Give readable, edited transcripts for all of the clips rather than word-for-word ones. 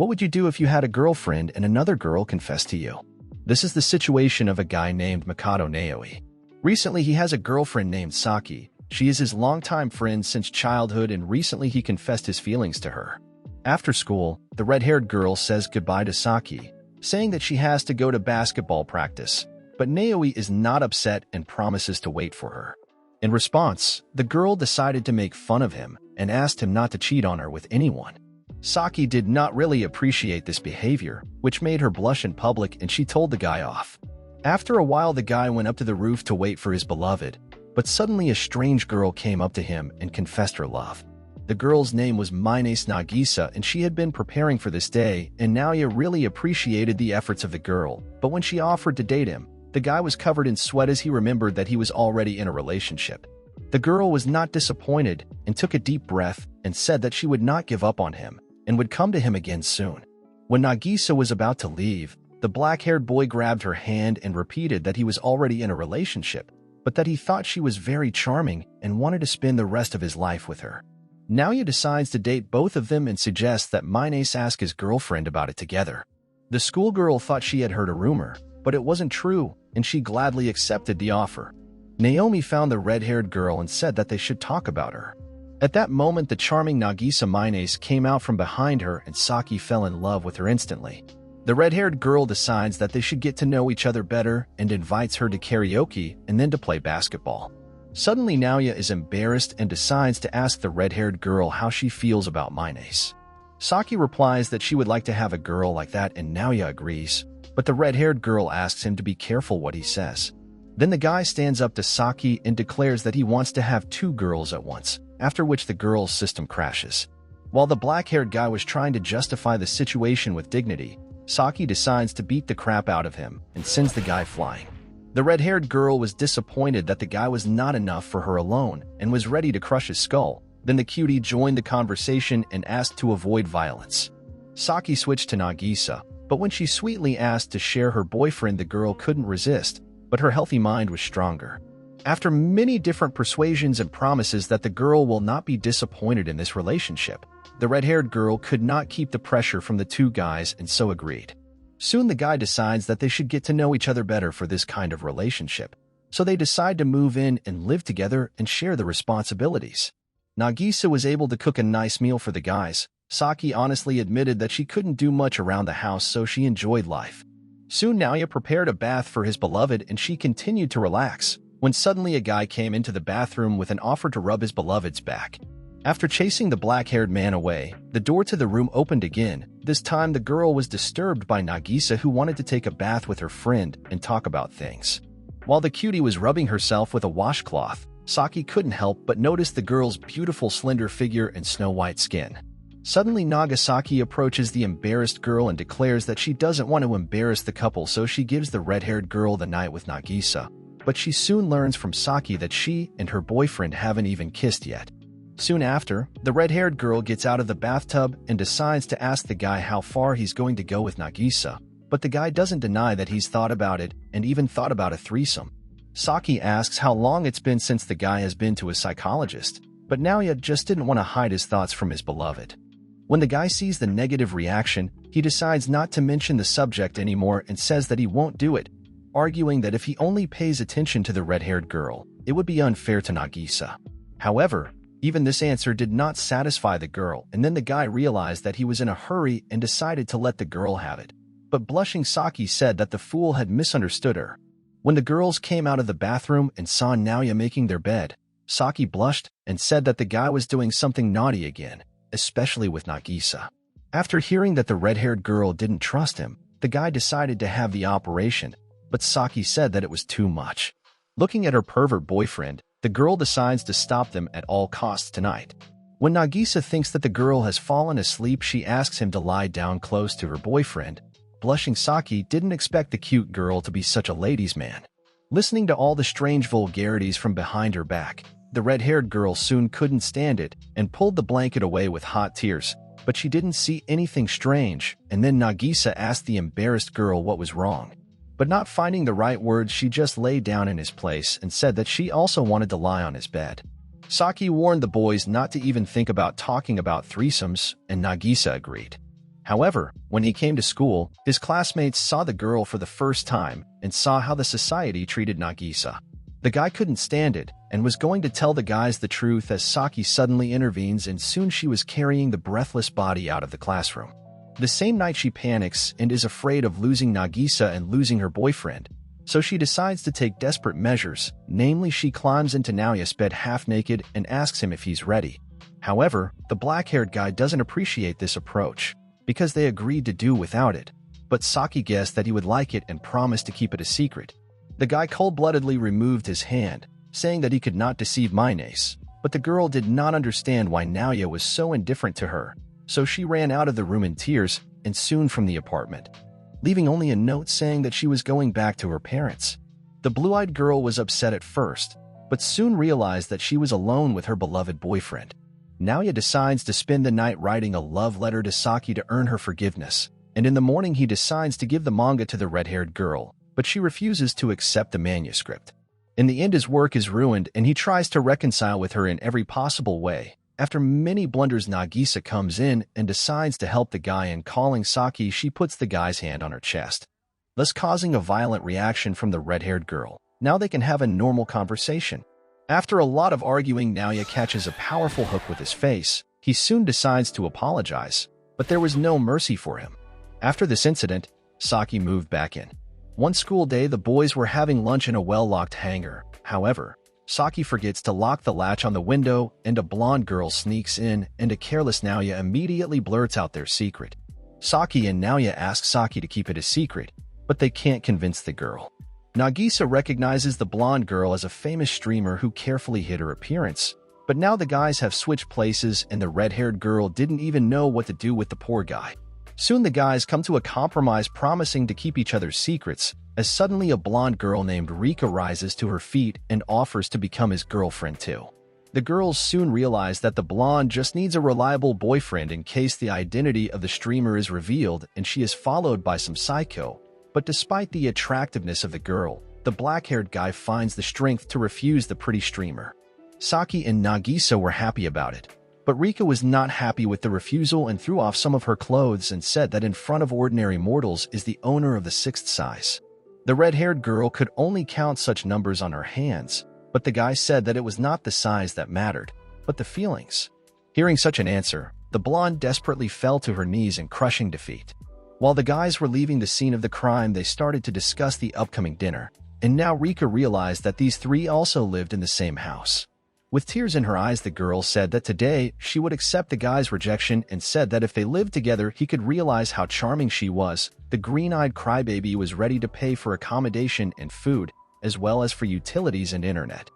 What would you do if you had a girlfriend and another girl confessed to you? This is the situation of a guy named Makoto Naoya. Recently, he has a girlfriend named Saki. She is his longtime friend since childhood, and recently he confessed his feelings to her. After school, the red-haired girl says goodbye to Saki, saying that she has to go to basketball practice, but Naoya is not upset and promises to wait for her. In response, the girl decided to make fun of him and asked him not to cheat on her with anyone. Saki did not really appreciate this behavior, which made her blush in public, and she told the guy off. After a while, the guy went up to the roof to wait for his beloved, but suddenly a strange girl came up to him and confessed her love. The girl's name was Nagisa, and she had been preparing for this day, and Naoya really appreciated the efforts of the girl, but when she offered to date him, the guy was covered in sweat as he remembered that he was already in a relationship. The girl was not disappointed and took a deep breath and said that she would not give up on him and would come to him again soon. When Nagisa was about to leave, the black-haired boy grabbed her hand and repeated that he was already in a relationship, but that he thought she was very charming and wanted to spend the rest of his life with her. Naoya decides to date both of them and suggests that Minace ask his girlfriend about it together. The schoolgirl thought she had heard a rumor, but it wasn't true, and she gladly accepted the offer. Naomi found the red-haired girl and said that they should talk about her. At that moment, the charming Nagisa Minace came out from behind her, and Saki fell in love with her instantly. The red-haired girl decides that they should get to know each other better and invites her to karaoke and then to play basketball. Suddenly, Naoya is embarrassed and decides to ask the red-haired girl how she feels about Minace. Saki replies that she would like to have a girl like that, and Naoya agrees, but the red-haired girl asks him to be careful what he says. Then the guy stands up to Saki and declares that he wants to have two girls at once, after which the girl's system crashes. While the black-haired guy was trying to justify the situation with dignity, Saki decides to beat the crap out of him and sends the guy flying. The red-haired girl was disappointed that the guy was not enough for her alone and was ready to crush his skull. Then the cutie joined the conversation and asked to avoid violence. Saki switched to Nagisa, but when she sweetly asked to share her boyfriend, the girl couldn't resist, but her healthy mind was stronger. After many different persuasions and promises that the girl will not be disappointed in this relationship, the red-haired girl could not keep the pressure from the two guys and so agreed. Soon the guy decides that they should get to know each other better for this kind of relationship, so they decide to move in and live together and share the responsibilities. Nagisa was able to cook a nice meal for the guys. Saki honestly admitted that she couldn't do much around the house, so she enjoyed life. Soon Naoya prepared a bath for his beloved and she continued to relax, when suddenly a guy came into the bathroom with an offer to rub his beloved's back. After chasing the black-haired man away, the door to the room opened again. This time the girl was disturbed by Nagisa, who wanted to take a bath with her friend and talk about things. While the cutie was rubbing herself with a washcloth, Saki couldn't help but notice the girl's beautiful slender figure and snow-white skin. Suddenly Nagasaki approaches the embarrassed girl and declares that she doesn't want to embarrass the couple, so she gives the red-haired girl the night with Nagisa. But she soon learns from Saki that she and her boyfriend haven't even kissed yet. Soon after, the red-haired girl gets out of the bathtub and decides to ask the guy how far he's going to go with Nagisa, but the guy doesn't deny that he's thought about it and even thought about a threesome. Saki asks how long it's been since the guy has been to a psychologist, but Naoya just didn't want to hide his thoughts from his beloved. When the guy sees the negative reaction, he decides not to mention the subject anymore and says that he won't do it, arguing that if he only pays attention to the red-haired girl, it would be unfair to Nagisa. However, even this answer did not satisfy the girl, and then the guy realized that he was in a hurry and decided to let the girl have it. But blushing Saki said that the fool had misunderstood her. When the girls came out of the bathroom and saw Naoya making their bed, Saki blushed and said that the guy was doing something naughty again, especially with Nagisa. After hearing that the red-haired girl didn't trust him, the guy decided to have the operation, but Saki said that it was too much. Looking at her pervert boyfriend, the girl decides to stop them at all costs tonight. When Nagisa thinks that the girl has fallen asleep, she asks him to lie down close to her boyfriend. Blushing Saki didn't expect the cute girl to be such a ladies' man. Listening to all the strange vulgarities from behind her back, the red-haired girl soon couldn't stand it and pulled the blanket away with hot tears, but she didn't see anything strange, and then Nagisa asked the embarrassed girl what was wrong. But not finding the right words, she just lay down in his place and said that she also wanted to lie on his bed. Saki warned the boys not to even think about talking about threesomes, and Nagisa agreed. However, when he came to school, his classmates saw the girl for the first time and saw how the society treated Nagisa. The guy couldn't stand it and was going to tell the guys the truth as Saki suddenly intervenes, and soon she was carrying the breathless body out of the classroom. The same night she panics and is afraid of losing Nagisa and losing her boyfriend, so she decides to take desperate measures, namely she climbs into Naoya's bed half naked and asks him if he's ready. However, the black-haired guy doesn't appreciate this approach, because they agreed to do without it, but Saki guessed that he would like it and promised to keep it a secret. The guy cold-bloodedly removed his hand, saying that he could not deceive Minace, but the girl did not understand why Naoya was so indifferent to her, so she ran out of the room in tears and soon from the apartment, leaving only a note saying that she was going back to her parents. The blue-eyed girl was upset at first, but soon realized that she was alone with her beloved boyfriend. Naoya decides to spend the night writing a love letter to Saki to earn her forgiveness, and in the morning he decides to give the manga to the red-haired girl, but she refuses to accept the manuscript. In the end, his work is ruined and he tries to reconcile with her in every possible way. After many blunders, Nagisa comes in and decides to help the guy, and calling Saki, she puts the guy's hand on her chest, thus causing a violent reaction from the red-haired girl. Now they can have a normal conversation. After a lot of arguing, Naoya catches a powerful hook with his face. He soon decides to apologize, but there was no mercy for him. After this incident, Saki moved back in. One school day, the boys were having lunch in a well-locked hangar. However, Saki forgets to lock the latch on the window, and a blonde girl sneaks in, and a careless Naoya immediately blurts out their secret. Saki and Naoya ask Saki to keep it a secret, but they can't convince the girl. Nagisa recognizes the blonde girl as a famous streamer who carefully hid her appearance, but now the guys have switched places and the red-haired girl didn't even know what to do with the poor guy. Soon the guys come to a compromise, promising to keep each other's secrets, as suddenly a blonde girl named Rika rises to her feet and offers to become his girlfriend too. The girls soon realize that the blonde just needs a reliable boyfriend in case the identity of the streamer is revealed, and she is followed by some psycho. But despite the attractiveness of the girl, the black-haired guy finds the strength to refuse the pretty streamer. Saki and Nagisa were happy about it, but Rika was not happy with the refusal and threw off some of her clothes and said that in front of ordinary mortals is the owner of the sixth size. The red-haired girl could only count such numbers on her hands, but the guy said that it was not the size that mattered, but the feelings. Hearing such an answer, the blonde desperately fell to her knees in crushing defeat. While the guys were leaving the scene of the crime, they started to discuss the upcoming dinner, and now Rika realized that these three also lived in the same house. With tears in her eyes, the girl said that today she would accept the guy's rejection and said that if they lived together, he could realize how charming she was. The green-eyed crybaby was ready to pay for accommodation and food, as well as for utilities and internet.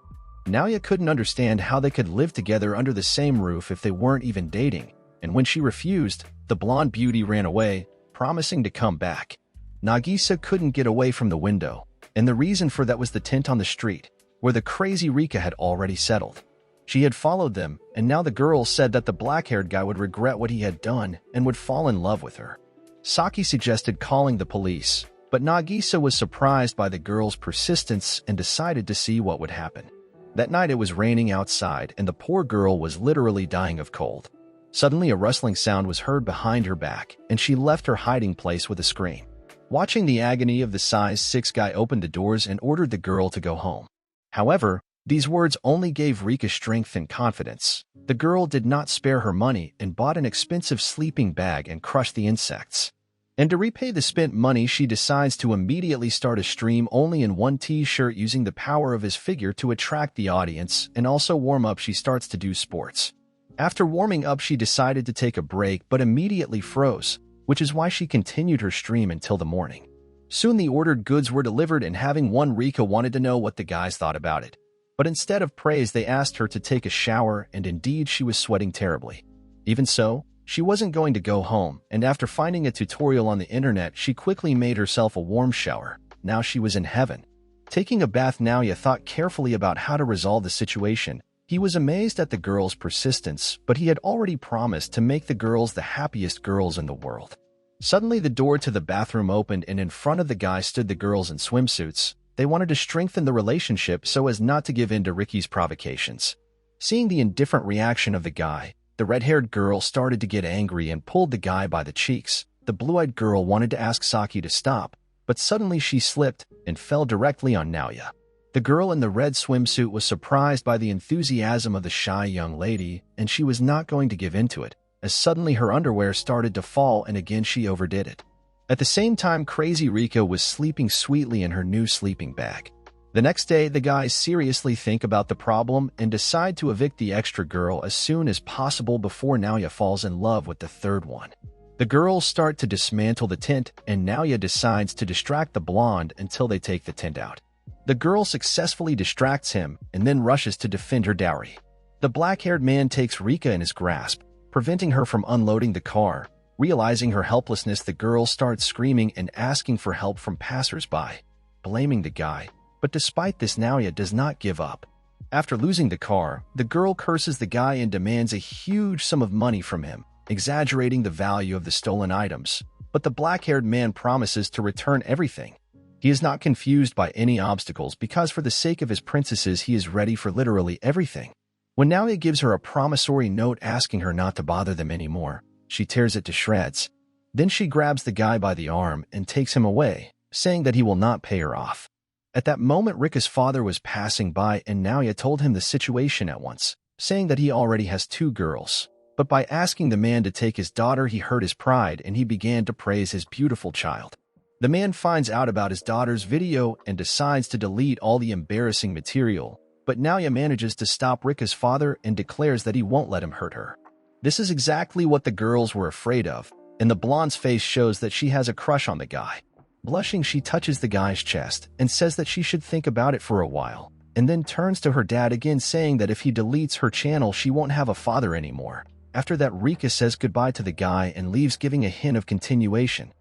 Naoya couldn't understand how they could live together under the same roof if they weren't even dating, and when she refused, the blonde beauty ran away, promising to come back. Nagisa couldn't get away from the window, and the reason for that was the tent on the street, where the crazy Rika had already settled. She had followed them, and now the girl said that the black-haired guy would regret what he had done and would fall in love with her. Saki suggested calling the police, but Nagisa was surprised by the girl's persistence and decided to see what would happen. That night it was raining outside, and the poor girl was literally dying of cold. Suddenly a rustling sound was heard behind her back, and she left her hiding place with a scream. Watching the agony of the size 6 guy opened the doors and ordered the girl to go home. However, these words only gave Rika strength and confidence. The girl did not spare her money and bought an expensive sleeping bag and crushed the insects. And to repay the spent money, she decides to immediately start a stream only in one t-shirt, using the power of his figure to attract the audience and also warm up. She starts to do sports. After warming up, she decided to take a break but immediately froze, which is why she continued her stream until the morning. Soon the ordered goods were delivered, and having won, Rika wanted to know what the guys thought about it. But instead of praise, they asked her to take a shower, and indeed she was sweating terribly. Even so, she wasn't going to go home, and after finding a tutorial on the internet, she quickly made herself a warm shower. Now she was in heaven. Taking a bath, Naoya thought carefully about how to resolve the situation. He was amazed at the girls' persistence, but he had already promised to make the girls the happiest girls in the world. Suddenly the door to the bathroom opened, and in front of the guy stood the girls in swimsuits. They wanted to strengthen the relationship so as not to give in to Ricky's provocations. Seeing the indifferent reaction of the guy, The red-haired girl started to get angry and pulled the guy by the cheeks. The blue-eyed girl wanted to ask Saki to stop, but suddenly she slipped and fell directly on Naoya. The girl in the red swimsuit was surprised by the enthusiasm of the shy young lady, and she was not going to give in to it, as suddenly her underwear started to fall and again she overdid it. At the same time, Crazy Rika was sleeping sweetly in her new sleeping bag. The next day, the guys seriously think about the problem and decide to evict the extra girl as soon as possible before Naoya falls in love with the third one. The girls start to dismantle the tent, and Naoya decides to distract the blonde until they take the tent out. The girl successfully distracts him and then rushes to defend her dowry. The black-haired man takes Rika in his grasp, preventing her from unloading the car. Realizing her helplessness, the girl starts screaming and asking for help from passers-by, blaming the guy. But despite this, Naoya does not give up. After losing the car, the girl curses the guy and demands a huge sum of money from him, exaggerating the value of the stolen items. But the black-haired man promises to return everything. He is not confused by any obstacles because for the sake of his princesses he is ready for literally everything. When Naoya gives her a promissory note asking her not to bother them anymore, she tears it to shreds. Then she grabs the guy by the arm and takes him away, saying that he will not pay her off. At that moment, Rika's father was passing by and Naoya told him the situation at once, saying that he already has 2 girls. But by asking the man to take his daughter, he hurt his pride and he began to praise his beautiful child. The man finds out about his daughter's video and decides to delete all the embarrassing material, but Naoya manages to stop Rika's father and declares that he won't let him hurt her. This is exactly what the girls were afraid of, and the blonde's face shows that she has a crush on the guy. Blushing, she touches the guy's chest and says that she should think about it for a while, and then turns to her dad again saying that if he deletes her channel she won't have a father anymore. After that, Rika says goodbye to the guy and leaves, giving a hint of continuation.